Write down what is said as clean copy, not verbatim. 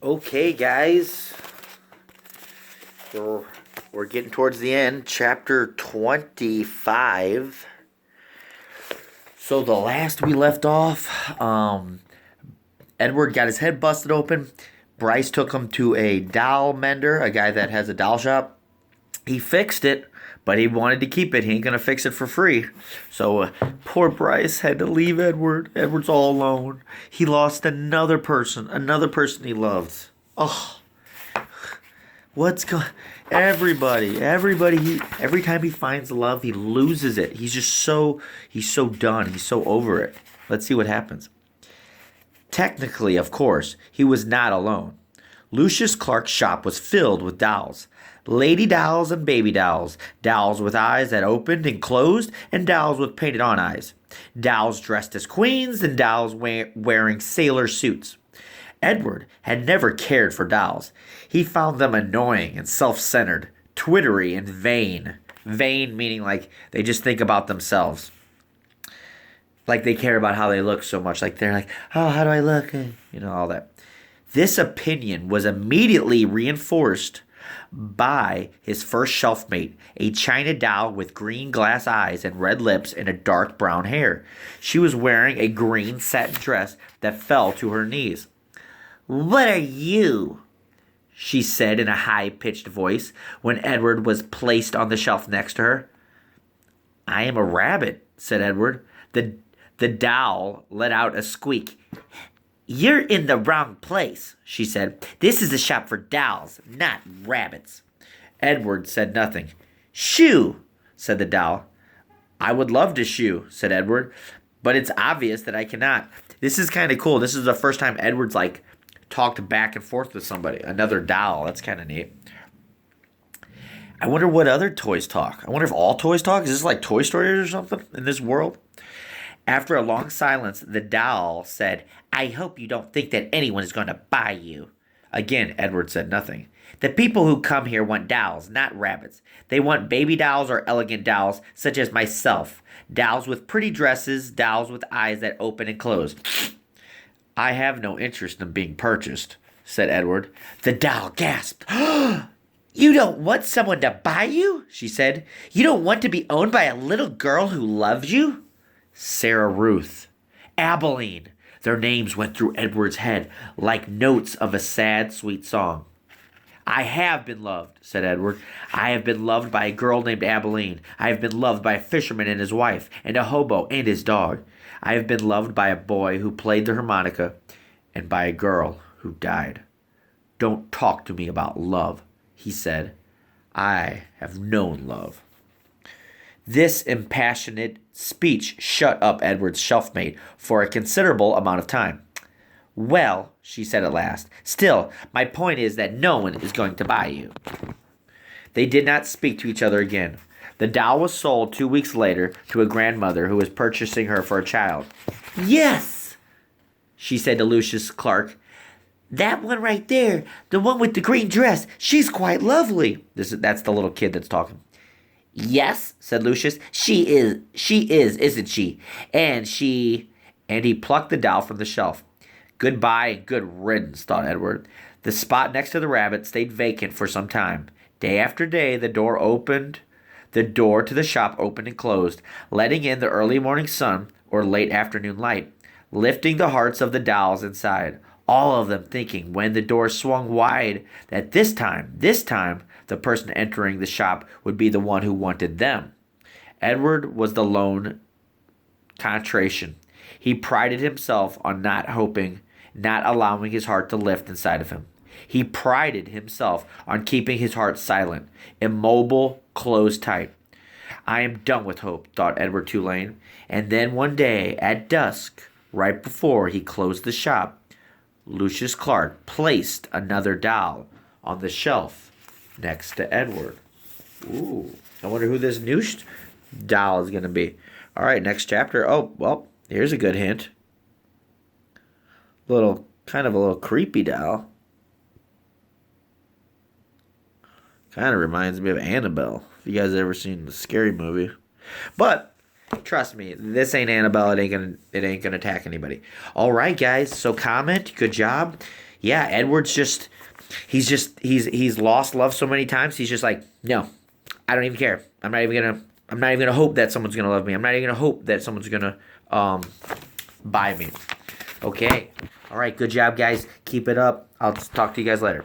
Okay, guys, we're, we're getting towards the end. Chapter 25. So the last we left off, Edward got his head busted open. Bryce took him to a doll mender, a guy that has a doll shop. He fixed it, but he wanted to keep it. He ain't gonna fix it for free. So poor Bryce had to leave Edward. Edward's all alone. He lost another person he loved. Oh, what's going? Every time he finds love, he loses it. He's so done. He's so over it. Let's see what happens. Technically, of course, he was not alone. Lucius Clark's shop was filled with dolls. Lady dolls and baby dolls. Dolls with eyes that opened and closed, and dolls with painted on eyes. Dolls dressed as queens, and dolls wearing sailor suits. Edward had never cared for dolls. He found them annoying and self centered, twittery and vain. Vain meaning like they just think about themselves. Like they care about how they look so much. Like they're like, oh, how do I look? All that. This opinion was immediately reinforced by his first shelfmate, a china doll with green glass eyes and red lips and a dark brown hair. She was wearing a green satin dress that fell to her knees. "What are you?" she said in a high-pitched voice when Edward was placed on the shelf next to her. "I am a rabbit," said Edward. The doll let out a squeak. "You're in the wrong place," she said. "This is a shop for dolls, not rabbits." Edward said nothing. "Shoo," said the doll. "I would love to shoo," said Edward, "but it's obvious that I cannot." This is kind of cool. This is the first time Edward's like talked back and forth with somebody. Another doll. That's kind of neat. I wonder what other toys talk. I wonder if all toys talk. Is this like Toy Story or something in this world? After a long silence, the doll said, "I hope you don't think that anyone is going to buy you." Again, Edward said nothing. "The people who come here want dolls, not rabbits. They want baby dolls or elegant dolls, such as myself. Dolls with pretty dresses, dolls with eyes that open and close." "I have no interest in being purchased," said Edward. The doll gasped. "You don't want someone to buy you?" she said. "You don't want to be owned by a little girl who loves you?" Sarah Ruth, Abilene. Their names went through Edward's head like notes of a sad, sweet song. "I have been loved," said Edward. "I have been loved by a girl named Abilene. I have been loved by a fisherman and his wife, and a hobo and his dog. I have been loved by a boy who played the harmonica, and by a girl who died." "Don't talk to me about love," he said. "I have known love." This impassioned speech shut up Edward's shelfmate for a considerable amount of time. "Well," she said at last, "still, my point is that no one is going to buy you." They did not speak to each other again. The doll was sold 2 weeks later to a grandmother who was purchasing her for a child. "Yes," she said to Lucius Clark. "That one right there, the one with the green dress, she's quite lovely." That's the little kid that's talking. "Yes," said Lucius, she is, isn't she? And he plucked the doll from the shelf. Goodbye and good riddance, thought Edward. The spot next to the rabbit stayed vacant for some time. Day after day, the door to the shop opened and closed, letting in the early morning sun or late afternoon light, lifting the hearts of the dolls inside, all of them thinking when the door swung wide that this time, the person entering the shop would be the one who wanted them. Edward was the lone contration. He prided himself on not allowing his heart to lift inside of him. He prided himself on keeping his heart silent, immobile, closed tight. "I am done with hope," thought Edward Tullane. And then one day, at dusk, right before he closed the shop, Lucius Clark placed another doll on the shelf next to Edward. Ooh, I wonder who this new doll is going to be. All right, next chapter. Oh, well, here's a good hint. Kind of a little creepy doll. Kind of reminds me of Annabelle. If you guys ever seen the Scary Movie, but trust me, this ain't Annabelle. It ain't gonna attack anybody. All right, guys. So comment. Good job. yeah, Edward's he's lost love so many times. He's just like, no, I don't even care. I'm not even gonna hope that someone's gonna love me. I'm not even gonna hope that someone's gonna buy me. Okay. All right. Good job, guys. Keep it up. I'll talk to you guys later.